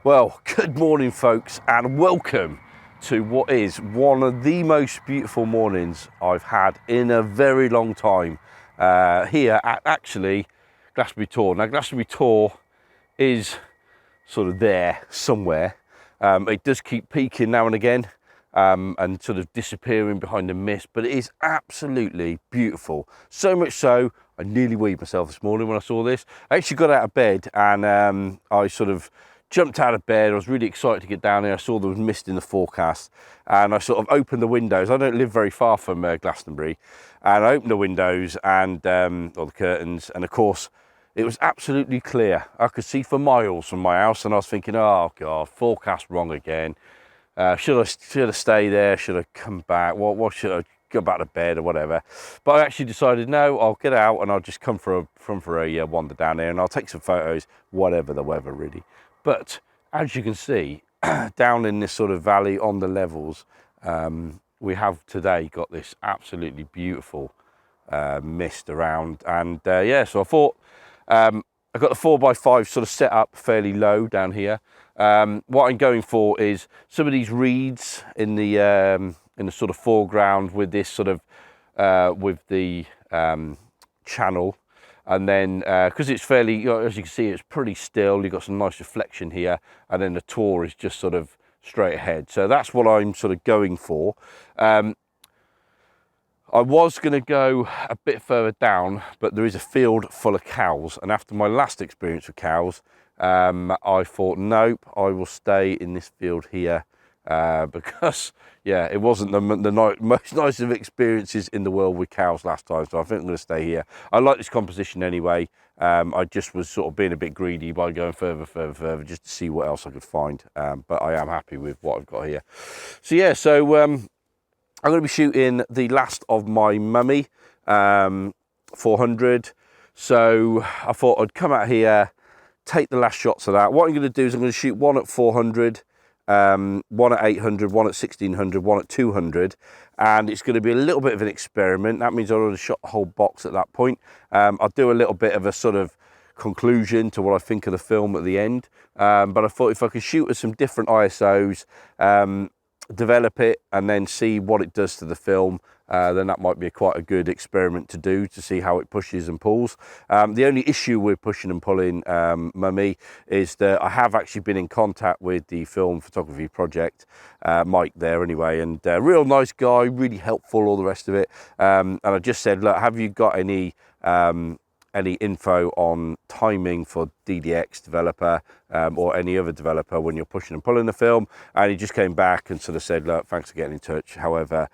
Well, good morning folks, and welcome to what is one of the most beautiful mornings I've had in a very long time here at actually Glastonbury Tor. Now Glastonbury Tor is sort of there somewhere. It does keep peaking now and again and sort of disappearing behind the mist, but it is absolutely beautiful. So much so, I nearly weed myself this morning when I saw this. I actually got out of bed and I sort of jumped out of bed. I was really excited to get down there. I saw there was mist in the forecast and I sort of opened the windows. I don't live very far from Glastonbury, and I opened the windows and or the curtains, and of course it was absolutely clear. I could see for miles from my house, and I was thinking, oh God, forecast wrong again. Should I stay there? Should I come back? What should I go back to bed or whatever? But I actually decided, no, I'll get out and I'll just come for a wander down there, and I'll take some photos, whatever the weather really. But as you can see, down in this sort of valley on the levels, we have today got this absolutely beautiful mist around, and yeah, so I thought I got the 4x5 sort of set up fairly low down here. What I'm going for is some of these reeds in the sort of foreground with this sort of with the channel. And then, because it's fairly, you know, as you can see, it's pretty still. You've got some nice reflection here, and then the Tor is just sort of straight ahead. So that's what I'm sort of going for. I was going to go a bit further down, but there is a field full of cows. And after my last experience with cows, I thought, nope, I will stay in this field here. Because yeah, it wasn't the most nice of experiences in the world with cows last time, so I think I'm going to stay here. I like this composition anyway. I just was sort of being a bit greedy by going further just to see what else I could find, but I am happy with what I've got here. So yeah, so I'm going to be shooting the last of my Mummy 400, so I thought I'd come out here, take the last shots of that. What I'm going to do is I'm going to shoot one at 400, one at 800, one at 1600, one at 200, and it's going to be a little bit of an experiment. That means I've already shot the whole box at that point. I'll do a little bit of a sort of conclusion to what I think of the film at the end, but I thought if I could shoot at some different ISOs, develop it and then see what it does to the film, then that might be quite a good experiment to do, to see how it pushes and pulls. The only issue with pushing and pulling Mummy is that I have actually been in contact with the film photography project, Mike there anyway, and real nice guy, really helpful, all the rest of it. And I just said, look, have you got any info on timing for DDX developer or any other developer when you're pushing and pulling the film? And he just came back and sort of said, look, thanks for getting in touch. However,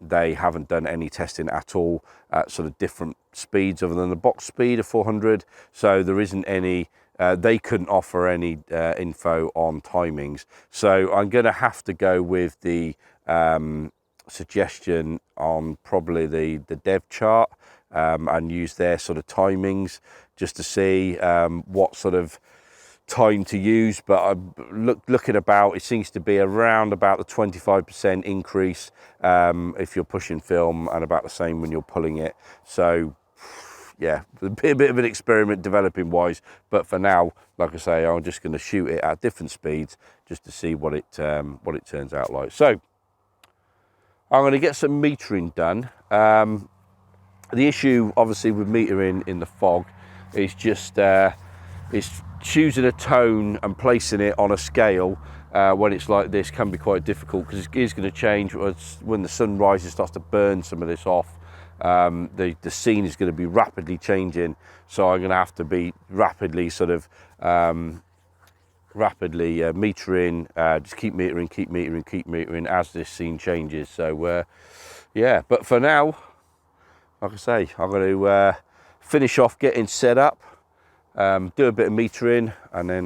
they haven't done any testing at all at sort of different speeds other than the box speed of 400. So there isn't any, they couldn't offer any info on timings. So I'm going to have to go with the suggestion on probably the dev chart, and use their sort of timings just to see what sort of time to use. But I'm looking about, it seems to be around about the 25% increase if you're pushing film, and about the same when you're pulling it. So yeah, a bit of an experiment developing wise, but for now, like I say, I'm just going to shoot it at different speeds just to see what it turns out like. So I'm going to get some metering done. The issue, obviously, with metering in the fog is just is choosing a tone and placing it on a scale when it's like this can be quite difficult, because it is going to change when the sun rises, starts to burn some of this off. The scene is going to be rapidly changing, so I'm going to have to be rapidly sort of metering, just keep metering as this scene changes. So yeah, but for now, like I say, I'm going to finish off getting set up, do a bit of metering, and then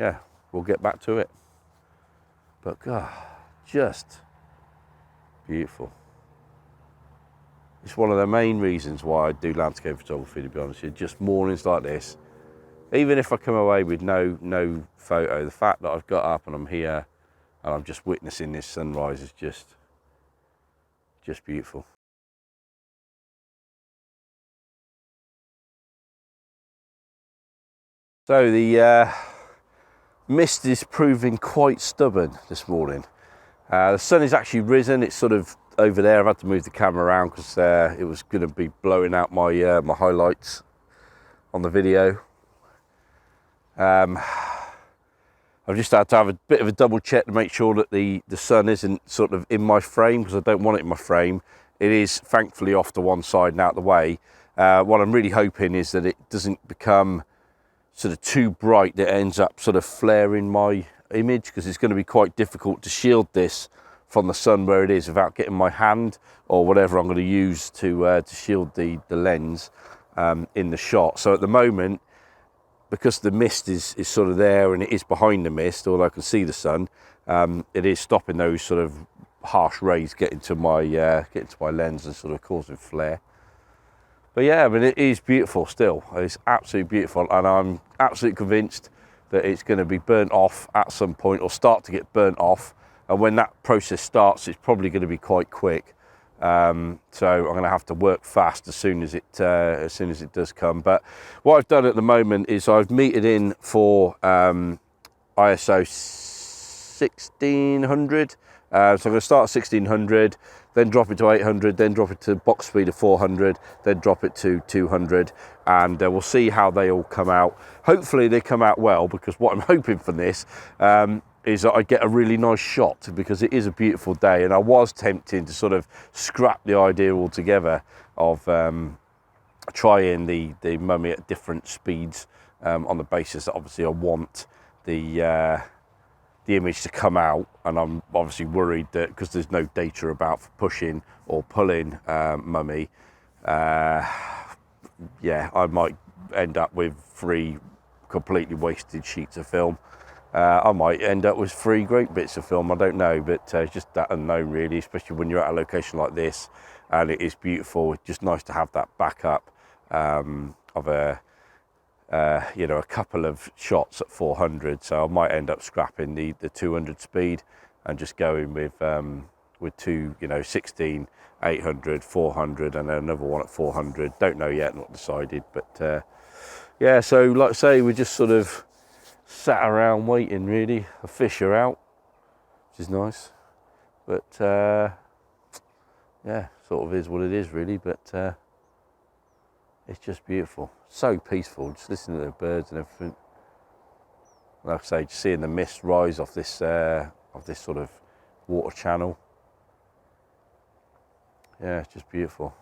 yeah, we'll get back to it. But God, just beautiful. It's one of the main reasons why I do landscape photography, to be honest with you. Just mornings like this, even if I come away with no photo, the fact that I've got up and I'm here and I'm just witnessing this sunrise is just beautiful. So the mist is proving quite stubborn this morning. The sun is actually risen. It's sort of over there. I've had to move the camera around because it was going to be blowing out my my highlights on the video. I've just had to have a bit of a double check to make sure that the sun isn't sort of in my frame, because I don't want it in my frame. It is thankfully off to one side and out the way. What I'm really hoping is that it doesn't become sort of too bright that it ends up sort of flaring my image, because it's going to be quite difficult to shield this from the sun where it is without getting my hand or whatever I'm going to use to shield the lens in the shot. So at the moment, because the mist is sort of there and it is behind the mist, although I can see the sun, it is stopping those sort of harsh rays getting to my lens and sort of causing flare. But yeah, I mean, it is beautiful still. It's absolutely beautiful, and I'm absolutely convinced that it's going to be burnt off at some point, or start to get burnt off. And when that process starts, it's probably going to be quite quick. So I'm going to have to work fast as soon as it does come. But what I've done at the moment is I've metered in for ISO 1600. So I'm going to start at 1600, then drop it to 800, then drop it to box speed of 400, then drop it to 200, and we'll see how they all come out. Hopefully they come out well, because what I'm hoping for this is that I get a really nice shot, because it is a beautiful day, and I was tempting to sort of scrap the idea altogether of trying the Mummy at different speeds on the basis that obviously I want the image to come out, and I'm obviously worried that because there's no data about pushing or pulling Mummy, yeah, I might end up with 3 completely wasted sheets of film. I might end up with 3 great bits of film, I don't know, but it's just that unknown really, especially when you're at a location like this and it is beautiful. It's just nice to have that backup of a you know, a couple of shots at 400. So I might end up scrapping the 200 speed and just going with 2, you know, 16, 800, 400, and then another one at 400. Don't know yet, not decided. But yeah, so like I say, we just sort of sat around waiting really. The fish are out, which is nice. But yeah, sort of is what it is really. But it's just beautiful, so peaceful, just listening to the birds and everything. Like I say, just seeing the mist rise off this sort of water channel. Yeah, it's just beautiful.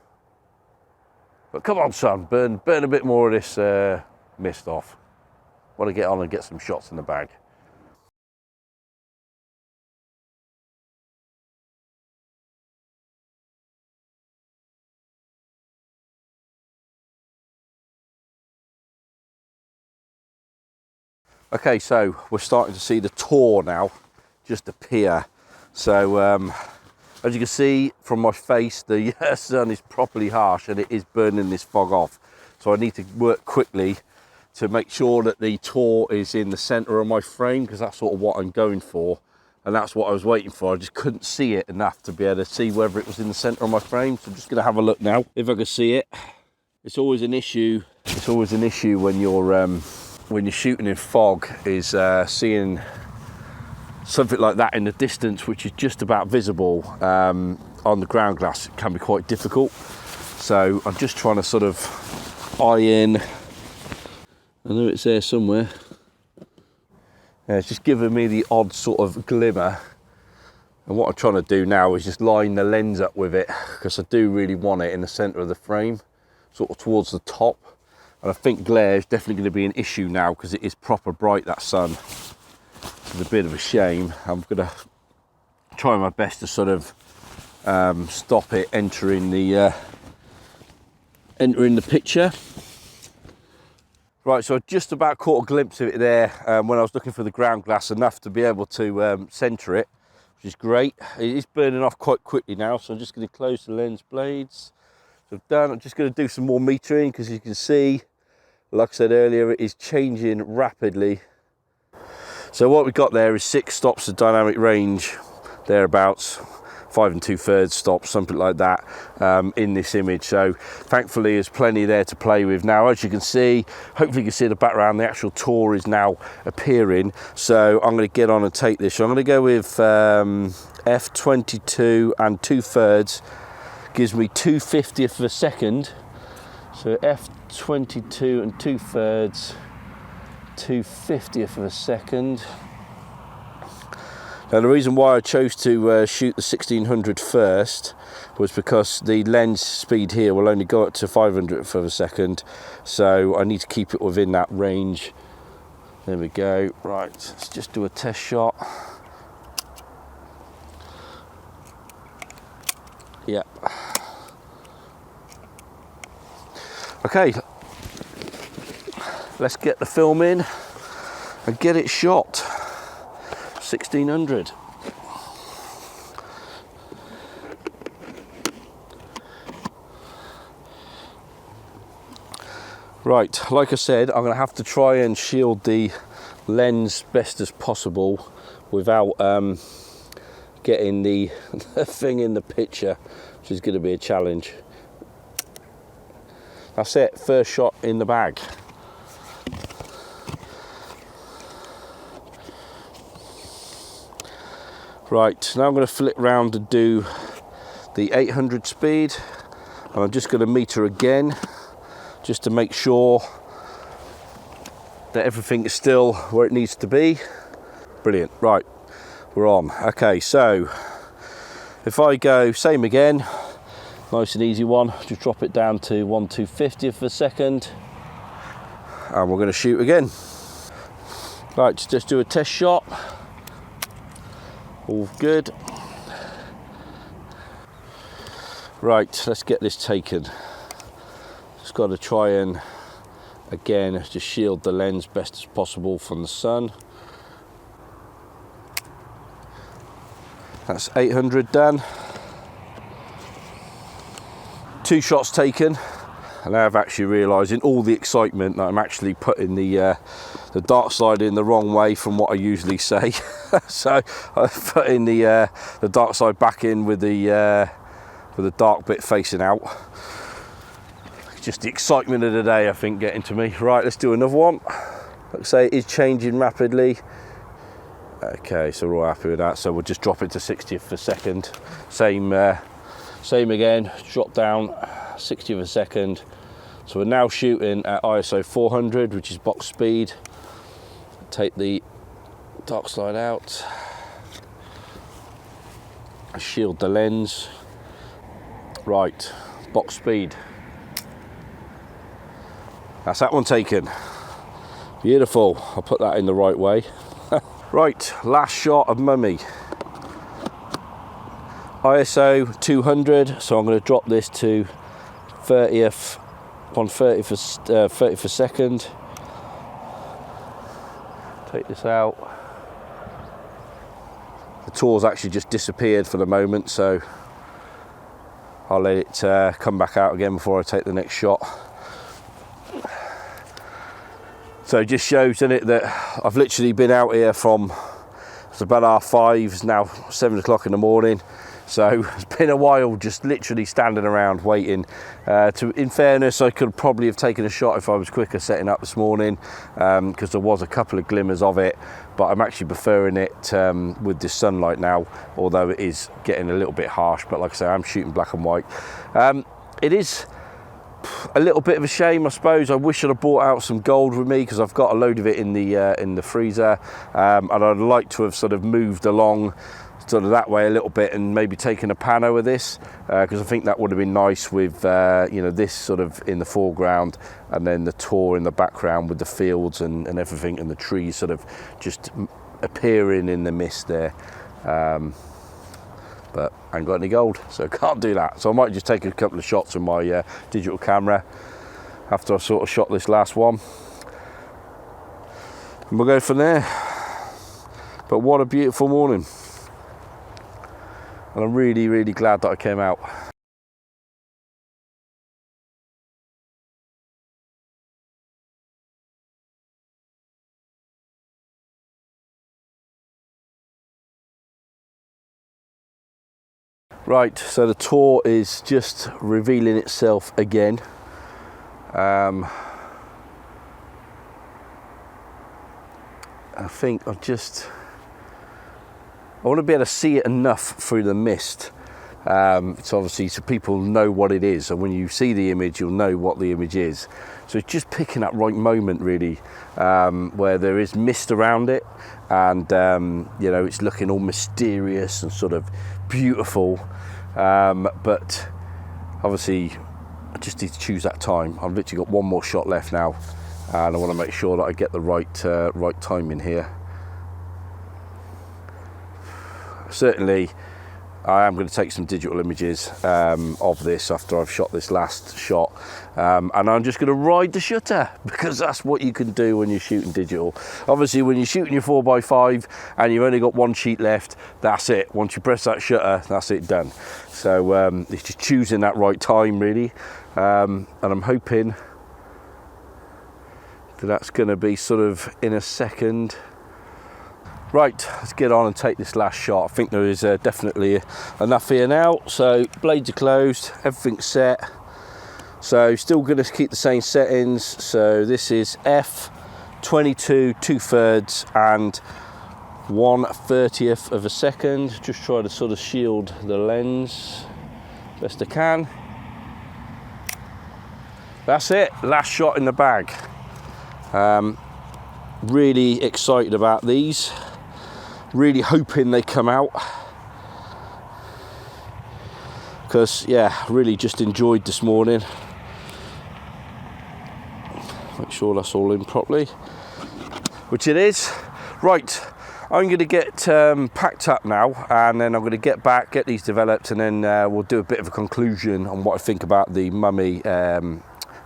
But come on, son, burn a bit more of this mist off. Want to get on and get some shots in the bag. Okay, so we're starting to see the Tor now just appear. So as you can see from my face, the sun is properly harsh and it is burning this fog off. So I need to work quickly to make sure that the Tor is in the center of my frame, because that's sort of what I'm going for, and that's what I was waiting for. I just couldn't see it enough to be able to see whether it was in the center of my frame. So I'm just going to have a look now if I can see it. It's always an issue. It's always an issue when you're shooting in fog, is seeing something like that in the distance, which is just about visible on the ground glass. It can be quite difficult. So I'm just trying to sort of eye in. I know it's there somewhere. Yeah, it's just giving me the odd sort of glimmer. And what I'm trying to do now is just line the lens up with it, because I do really want it in the center of the frame, sort of towards the top. And I think glare is definitely going to be an issue now, because it is proper bright, that sun. It's a bit of a shame. I'm going to try my best to sort of stop it entering the picture. Right, so I just about caught a glimpse of it there when I was looking for the ground glass, enough to be able to centre it, which is great. It is burning off quite quickly now, so I'm just going to close the lens blades. So I've done. I'm just going to do some more metering, because you can see, like I said earlier, it is changing rapidly. So what we've got there is 6 stops of dynamic range, thereabouts, 5 2/3 stops, something like that, in this image. So thankfully there's plenty there to play with. Now, as you can see, hopefully you can see the background, the actual Tor is now appearing. So I'm going to get on and take this. So I'm going to go with f22 and 2/3, gives me 2/50th of a second. So f22 and 2/3, 2/50th of a second. Now the reason why I chose to shoot the 1600 first was because the lens speed here will only go up to 500th of a second, so I need to keep it within that range. There we go. Right, let's just do a test shot. Yep. Okay, let's get the film in and get it shot. 1600. Right, like I said, I'm going to have to try and shield the lens best as possible without getting the thing in the picture, which is going to be a challenge. That's it, first shot in the bag. Right, now I'm going to flip round and do the 800 speed, and I'm just going to meter again just to make sure that everything is still where it needs to be. Brilliant. Right, we're on. Okay, so if I go same again, nice and easy one, just drop it down to 1 2/50th of a second, and we're going to shoot again. Right, just do a test shot. All good. Right, let's get this taken. Just got to try and again just shield the lens best as possible from the sun. That's 800 done. 2 shots taken, and I've actually realised in all the excitement that I'm actually putting the dark side in the wrong way from what I usually say. So I've put in the dark side back in with the dark bit facing out. Just the excitement of the day, I think, getting to me. Right, let's do another one. Like I say, it is changing rapidly. Okay, so we're all happy with that. So we'll just drop it to 60th of a second. Same again, drop down 60th of a second. So we're now shooting at ISO 400, which is box speed. Take the dark slide out. Shield the lens. Right, box speed. That's that one taken. Beautiful. I'll put that in the right way. Right, last shot of Mummy. ISO 200, so I'm going to drop this to 30th on 30th a second. Take this out. The Tor's actually just disappeared for the moment, so I'll let it come back out again before I take the next shot. So it just shows, doesn't it, that I've literally been out here from, it's about 5:30, it's now 7 o'clock in the morning. So it's been a while just literally standing around waiting. In fairness, I could probably have taken a shot if I was quicker setting up this morning, because there was a couple of glimmers of it, but I'm actually preferring it with this sunlight now, although it is getting a little bit harsh. But like I say, I'm shooting black and white. It is a little bit of a shame, I suppose. I wish I'd have brought out some gold with me, because I've got a load of it in the freezer, and I'd like to have sort of moved along sort of that way a little bit and maybe taken a pano of this, because I think that would have been nice with you know, this sort of in the foreground and then the Tor in the background with the fields and everything, and the trees sort of just appearing in the mist there. But I ain't got any gold, so can't do that. So I might just take a couple of shots with my digital camera after I've sort of shot this last one, and we'll go from there. But what a beautiful morning, and I'm really, really glad that I came out. Right, so the Tor is just revealing itself again. I think I want to be able to see it enough through the mist. So obviously, so people know what it is, and when you see the image, you'll know what the image is. So it's just picking that right moment, really, where there is mist around it, and you know, it's looking all mysterious and sort of beautiful. But obviously, I just need to choose that time. I've literally got one more shot left now, and I want to make sure that I get the right timing here. Certainly, I am going to take some digital images of this after I've shot this last shot, and I'm just going to ride the shutter, because that's what you can do when you're shooting digital. Obviously, when you're shooting your 4x5 and you've only got one sheet left, that's it. Once you press that shutter, that's it, done. So it's just choosing that right time, really, and I'm hoping that that's going to be sort of in a second. Right, let's get on and take this last shot. I think there is definitely enough here now. So blades are closed, everything's set. So still going to keep the same settings. So this is f/22 2/3 and 1/30 of a second. Just try to sort of shield the lens best I can. That's it, last shot in the bag. Really excited about these. Really hoping they come out, because yeah, really just enjoyed this morning. Make sure that's all in properly, which it is. Right, I'm going to get packed up now, and then I'm going to get back, get these developed, and then we'll do a bit of a conclusion on what I think about the Mummy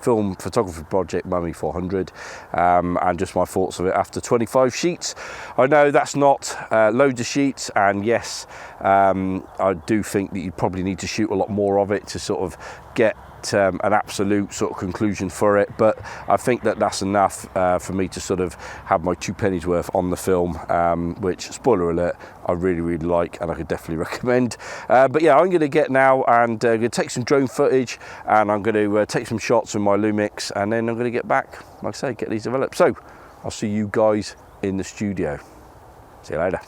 film photography project Mummy 400, and just my thoughts of it after 25 sheets. I know that's not loads of sheets, and yes, I do think that you probably need to shoot a lot more of it to sort of get an absolute sort of conclusion for it, but I think that that's enough for me to sort of have my 2 pennies worth on the film, which, spoiler alert, I really like, and I could definitely recommend. But yeah, I'm going to get now and going to take some drone footage, and I'm going to take some shots with my Lumix, and then I'm going to get back, like I say, get these developed. So I'll see you guys in the studio. See you later.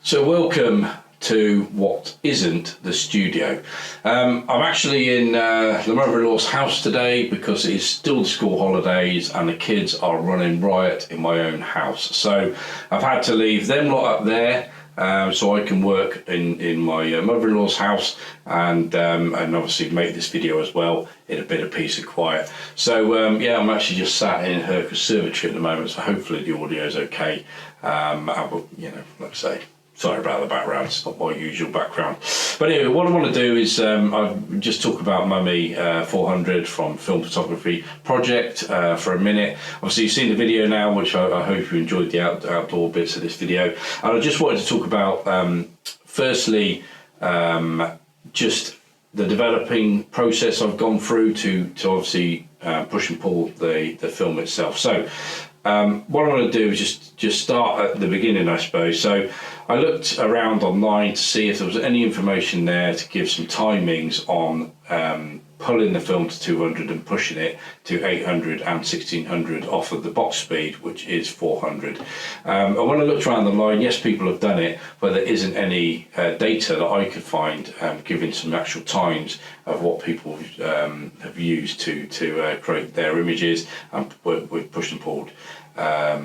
So welcome to what isn't the studio. I'm actually in the mother-in-law's house today because it is still the school holidays and the kids are running riot in my own house. So I've had to leave them lot up there so I can work in my mother-in-law's house, and obviously make this video as well in a bit of peace and quiet. So yeah, I'm actually just sat in her conservatory at the moment, so hopefully the audio is okay. I will, you know, like I say, sorry about the background, it's not my usual background. But anyway, what I want to do is I just talk about Mummy 400 from Film Photography Project for a minute. Obviously you've seen the video now, which I hope you enjoyed the outdoor bits of this video. And I just wanted to talk about, firstly, just the developing process I've gone through to obviously push and pull the film itself. So what I want to do is just start at the beginning, I suppose. So I looked around online to see if there was any information there to give some timings on pulling the film to 200 and pushing it to 800 and 1600 off of the box speed, which is 400. And when I looked around the line, yes, people have done it, but there isn't any data that I could find giving some actual times of what people have used to create their images and with pushed and pulled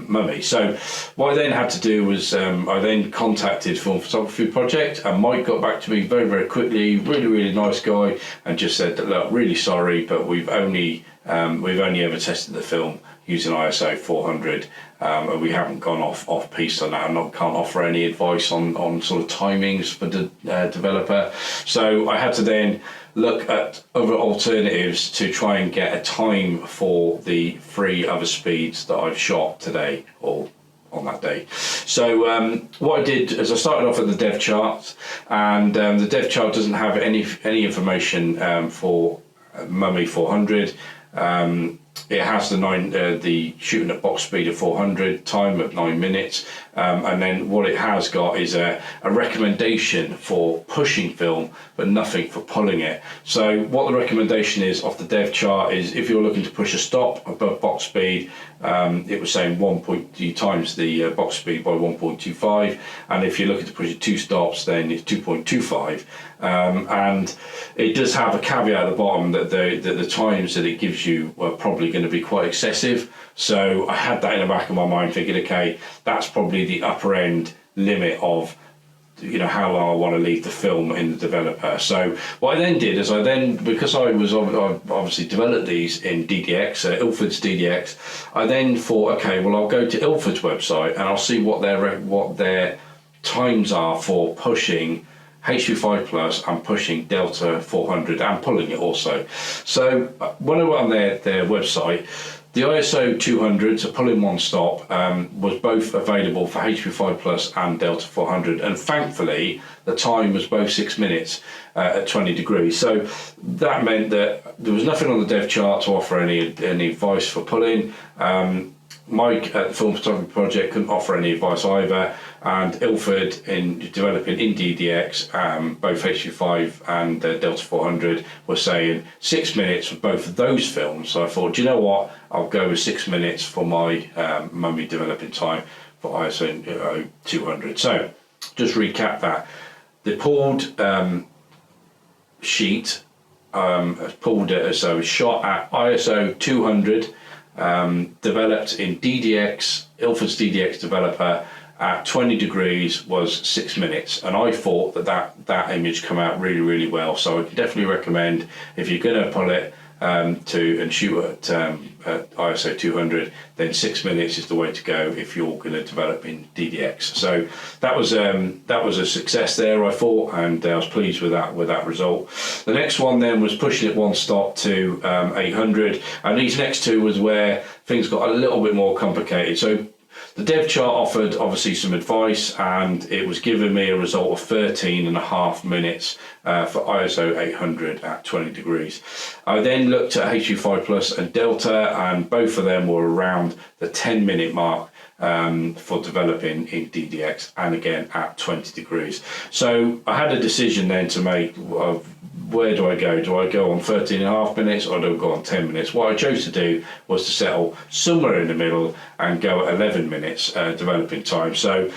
Mummy. So what I then had to do was I then contacted Film Photography Project, and Mike got back to me very quickly, really nice guy, and just said that, look, really sorry, but we've only ever tested the film using ISO 400, and we haven't gone off piste on that, and can't offer any advice on sort of timings for the developer. So I had to then look at other alternatives to try and get a time for the 3 other speeds that I've shot today, or on that day. So what I did is I started off at the dev chart, and the dev chart doesn't have any information for Mummy 400. It has the shooting at box speed of 400, time of 9 minutes, and then what it has got is a recommendation for pushing film, but nothing for pulling it. So what the recommendation is off the dev chart is if you're looking to push a stop above box speed, it was saying 1.2 times the box speed by 1.25, and if you're looking to push it 2 stops, then it's 2.25. And it does have a caveat at the bottom that the times that it gives you are probably going to be quite excessive. So I had that in the back of my mind, thinking, okay, that's probably the upper end limit of, you know, how long I want to leave the film in the developer. So what I then did is because I obviously developed these in DDX, Ilford's DDX, I then thought, okay, well, I'll go to Ilford's website and I'll see what their times are for pushing HV5 Plus and pushing Delta 400 and pulling it also. So when I went on their website, the ISO 200, so pull in one stop, was both available for HV5 Plus and Delta 400, and thankfully the time was both 6 minutes at 20 degrees. So that meant that there was nothing on the dev chart to offer any advice for pulling. Mike at the Film Photography Project couldn't offer any advice either, and Ilford in developing in DDX, both HV5 and Delta 400 were saying 6 minutes for both of those films. So I thought, do you know what, I'll go with 6 minutes for my Mummy developing time for ISO 200. So just recap that. The pulled sheet pulled it, so it was shot at ISO 200, developed in DDX, Ilford's DDX developer, at 20 degrees was 6 minutes, and I thought that image come out really, really well. So I can definitely recommend, if you're going to pull it and shoot at ISO 200, then 6 minutes is the way to go if you're going to develop in DDX. So that was a success there, I thought, and I was pleased with that result. The next one then was pushing it one stop to 800, and these next two was where things got a little bit more complicated. So the dev chart offered obviously some advice, and it was giving me a result of 13.5 minutes for ISO 800 at 20 degrees. I then looked at HV5 Plus and Delta, and both of them were around the 10-minute mark for developing in DDX, and again at 20 degrees. So I had a decision then to make of where do I go? Do I go on 13.5 minutes or do I go on 10 minutes? What I chose to do was to settle somewhere in the middle and go at 11 minutes developing time. So,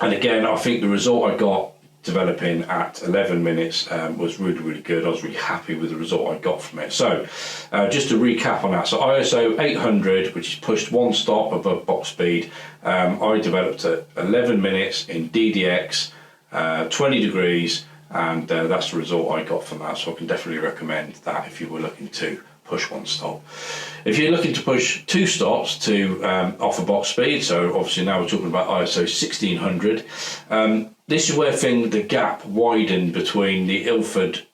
and again, I think the result I got developing at 11 minutes was really, really good. I was really happy with the result I got from it. So just to recap on that, so ISO 800, which is pushed one stop above box speed, I developed at 11 minutes in DDX, 20 degrees, and that's the result I got from that. So I can definitely recommend that if you were looking to push one stop. If you're looking to push 2 stops to offer box speed, so obviously now we're talking about ISO 1600, this is where the gap widened between the Ilford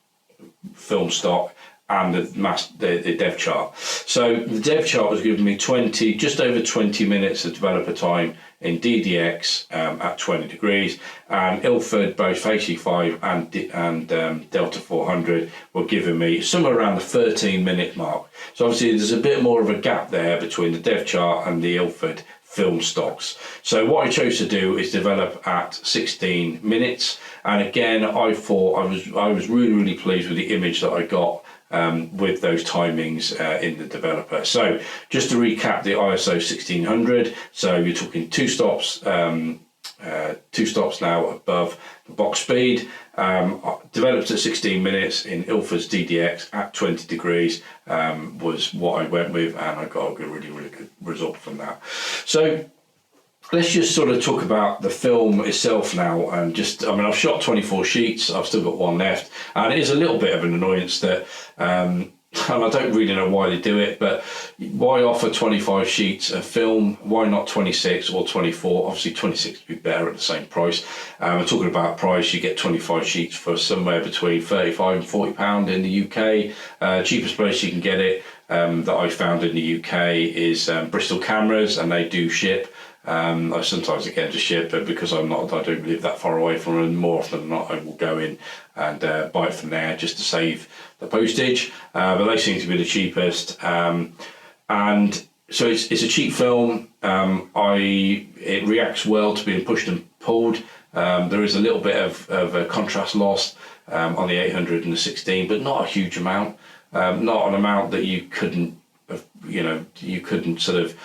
film stock and the dev chart. So the dev chart was giving me just over 20 minutes of developer time in DDX at 20 degrees, and Ilford, both HV5 and Delta 400, were giving me somewhere around the 13-minute mark. So obviously there's a bit more of a gap there between the dev chart and the Ilford film stocks. So what I chose to do is develop at 16 minutes, and again I thought I was really, really pleased with the image that I got with those timings in the developer. So just to recap the ISO 1600, so you're talking 2 stops, 2 stops now above the box speed, developed at 16 minutes in Ilford's DDX at 20 degrees was what I went with, and I got a really, really good result from that. So let's just sort of talk about the film itself now, and I've shot 24 sheets, I've still got 1 left, and it is a little bit of an annoyance that, and I don't really know why they do it, but why offer 25 sheets of film? Why not 26 or 24? Obviously 26 would be better at the same price. We're talking about price, you get 25 sheets for somewhere between 35 and £40 in the UK. Cheapest place you can get it that I found in the UK is Bristol Cameras, and they do ship. I sometimes again just ship, but because I don't live that far away from them, more often than not I will go in and buy it from there just to save the postage. But they seem to be the cheapest, and so it's a cheap film. It reacts well to being pushed and pulled. There is a little bit of a contrast loss on the 800 and the 16, but not a huge amount. Not an amount that you couldn't sort of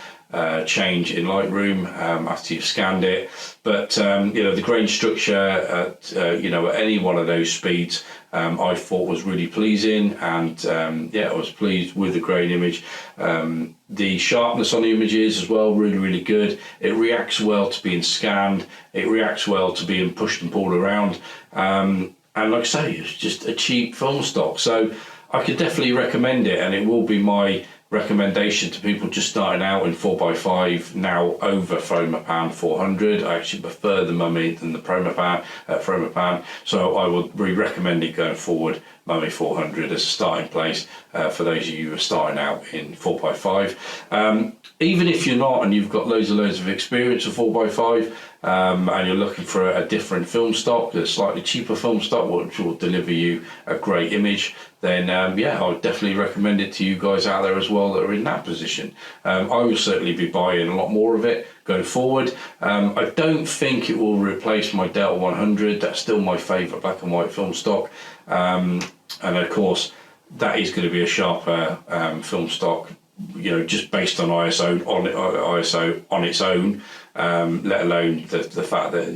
change in Lightroom after you've scanned it. But the grain structure at any one of those speeds I thought was really pleasing, and I was pleased with the grain image. The sharpness on the images as well, really good. It reacts well to being scanned. It reacts well to being pushed and pulled around. And like I say, it's just a cheap film stock. So I could definitely recommend it, and it will be my recommendation to people just starting out in 4x5 now over Pan 400. I actually prefer the Mummy than the Pan, so I would re-recommend it going forward, Mummy 400 as a starting place for those of you who are starting out in 4x5. Even if you're not and you've got loads of experience of 4x5, and you're looking for a different film stock, a slightly cheaper film stock which will deliver you a great image, then I would definitely recommend it to you guys out there as well that are in that position. I will certainly be buying a lot more of it going forward. I don't think it will replace my Delta 100. That's still my favourite black and white film stock, and of course that is going to be a sharper film stock, just based on ISO on its own, let alone the fact that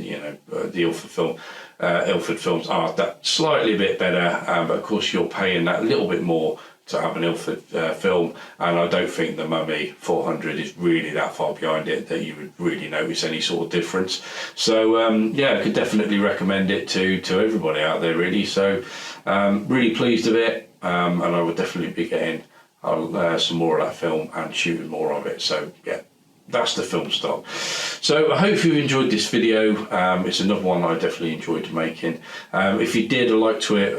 the Ilford films are that slightly a bit better, but of course you're paying that little bit more to have an Ilford film, and I don't think the Mummy 400 is really that far behind it that you would really notice any sort of difference. So I could definitely recommend it to everybody out there really. So really pleased with it, and I would definitely be getting some more of that film and shooting more of it. So yeah, that's the film stock. So I hope you enjoyed this video. It's another one I definitely enjoyed making. If you did, a like to it,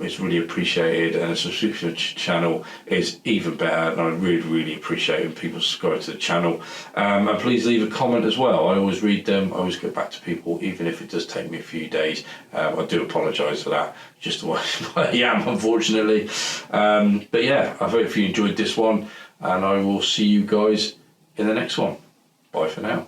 it's really appreciated, and a subscription to the channel is even better, and I really appreciate when people subscribe to the channel. And please leave a comment as well. I always read them, I always get back to people, even if it does take me a few days. I do apologise for that, just the way I am, unfortunately. But yeah, I hope you enjoyed this one, and I will see you guys in the next one. Bye for now.